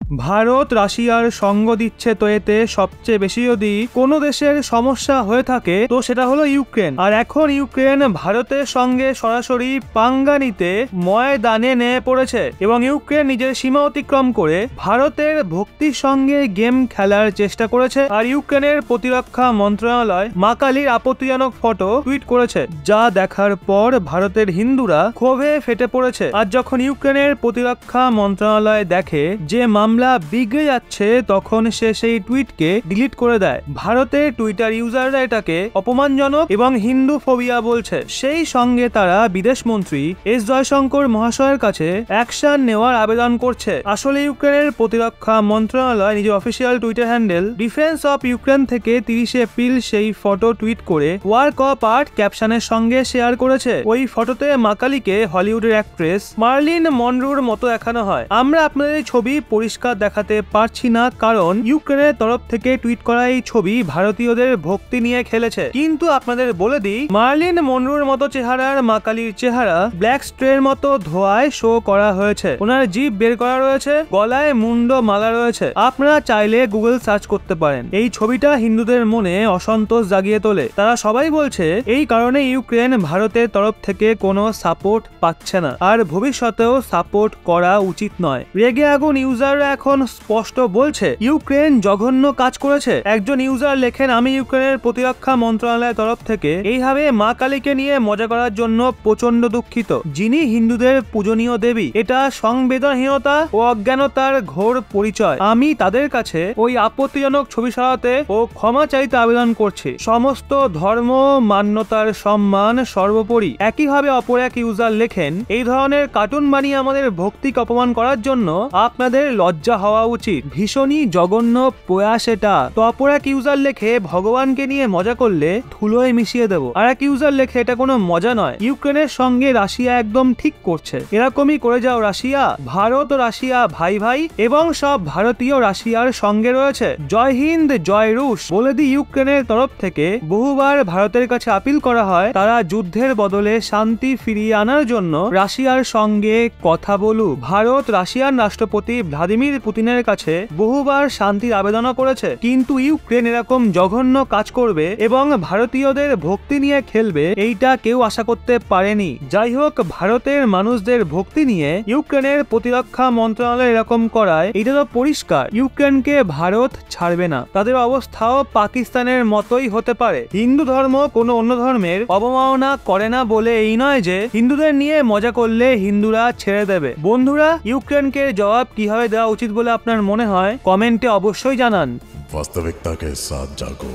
ভারত রাশিয়ার সঙ্গ দিচ্ছে, তো এতে সবচেয়ে বেশি যদি কোনো দেশের সমস্যা হয়ে থাকে তো সেটা হলো ইউক্রেন। আর এখন ইউক্রেন ভারতের সঙ্গে সরাসরি পাঙ্গা নিতে ময়দানে নেমে পড়েছে এবং ইউক্রেন নিজের সীমা অতিক্রম করে ভারতের ভক্তির সঙ্গে গেম খেলার চেষ্টা করেছে। আর ইউক্রেনের প্রতিরক্ষা মন্ত্রণালয় মা কালীর আপত্তিজনক ফটো টুইট করেছে, যা দেখার পর ভারতের হিন্দুরা ক্ষোভে ফেটে পড়েছে। আর যখন ইউক্রেনের প্রতিরক্ষা মন্ত্রণালয় দেখে যে মামলা বিগড়ে যাচ্ছে, তখন সে সেই টুইটকে ডিলিট করে দেয়। ভারতের টুইটার ইউজাররা এটাকে অপমানজনক এবং হিন্দু ফোবিয়া বলছে। সেই সঙ্গে তারা বিদেশ মন্ত্রী এস জয়শঙ্কর মহাশয়ের কাছে অ্যাকশন নেওয়ার আবেদন করছে। আসলে ইউক্রেনের প্রতিরক্ষা মন্ত্রণালয় নিজের official Twitter handle defence of Ukraine থেকে 30 এপ্রিল সেই ফটো টুইট করে ওয়ার্ক অফ আর্ট ক্যাপশনের সঙ্গে শেয়ার করেছে। ওই ফটোতে মা কালীকে হলিউডের অ্যাক্ট্রেস মার্লিন মনরোর মতো দেখানো হয়। আমরা আপনাদের ছবি পরিষ্কার দেখাতে পারছি না, কারণ ইউক্রেনের তরফ থেকে টুইট করা এই ছবি ভারতীয়দের ভক্তি নিয়ে খেলেছে। কিন্তু আপনাদের বলে দিই, মার্লিন মনরোর মতো চেহারার মা কালীর চেহারা ব্ল্যাক স্ট্রের মতো ধোঁয়ায় শো করা হয়েছে। ওনার জিভ বের করা রয়েছে, গলায় মুন্ড মালা রয়েছে। আপনারা চাইলে গুগল সার্চ করতে পারেন। এই ছবিটা হিন্দুদের মনে অসন্তোষ জাগিয়ে তোলে। তারা সবাই বলছে এই কারণে ইউক্রেন ভারতের তরফ থেকে কোনো সাপোর্ট পাচ্ছে না, আর ভবিষ্যতেও সাপোর্ট করা উচিত নয়। রেগে আগুন ইউজাররা এখন স্পষ্ট বলছে ইউক্রেন জঘন্য কাজ করেছে। একজন ইউজার লেখেন, আমি ইউক্রেনের প্রতিরক্ষা মন্ত্রণালয়ের তরফ থেকে এইভাবে মা কালীকে নিয়ে মজা করার জন্য প্রচন্ড দুঃখিত, যিনি হিন্দুদের পূজনীয় দেবী। এটা সংবেদনহীনতা ও অজ্ঞানতার ঘোর পরিচয়। আমি তাদের কাছে ওই আপত্তিজনক ছবি সরাতে ও ক্ষমা চাইতে আবেদন করছি। সমস্ত ধর্ম মান্যতার সম্মান সর্বোপরি। একইভাবে অপর এক ইউজার লেখেন, এই ধরনের কার্টুন বানিয়ে আমাদের ভক্তিকে অপমান করার জন্য আপনাদের লজ্জা হওয়া উচিত। ভীষণই জঘন্য প্রয়াস এটা। তো অপর এক ইউজার লেখে, ভগবানকে নিয়ে মজা করলে ধুলোয় মিশিয়ে দেবো। আর এক ইউজার লেখে, এটা কোনো মজা নয়, ইউক্রেনের সঙ্গে রাশিয়া একদম ঠিক করছে। এরকমই করে যাও রাশিয়া। ভারত ও রাশিয়া ভাই ভাই এবং সব ভারতীয় রাশিয়ার সঙ্গে রয়েছে। জয় হিন্দ, জয় রুশ। বলে দি, ইউক্রেনের তরফ থেকে বহুবার ভারতের কাছে আপিল করা হয় তারা যুদ্ধের বদলে শান্তি ফিরিয়ে আনার জন্য রাশিয়ার সঙ্গে কথা বলুক। ভারত রাশিয়ান রাষ্ট্রপতি ভ্লাদিমির পুতিনের কাছে বহুবার শান্তির আবেদনও করেছে, কিন্তু ইউক্রেন এরকম জঘন্য কাজ করবে এবং ভারতীয়দের ভক্তি নিয়ে খেলবে এইটা কেউ আশা করতে পারেনি। যাই হোক, ভারতের মানুষদের ভক্তি নিয়ে ইউক্রেনের প্রতিরক্ষা মন্ত্রণালয় এরকম করায় এটা তো পরিষ্কার ইউক্রেনকে ভারত ছাড়বে না। তাদের অবস্থাও পাকিস্তানের মতোই হতে পারে। হিন্দু ধর্ম কোনো অন্য ধর্মের অবমাননা করে না বলে এই নয় যে হিন্দুদের নিয়ে মজা করলে হিন্দুরা ছেড়ে দেবে। বন্ধুরা, ইউক্রেনকে জবাব কিভাবে দেওয়া উচিত বলে আপনার মনে হয় কমেন্টে অবশ্যই জানান। वास्तविकता के साथ जागो।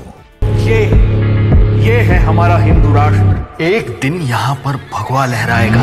ये है हमारा हिंदू राष्ट्र। एक दिन यहाँ पर भगवा लहराएगा।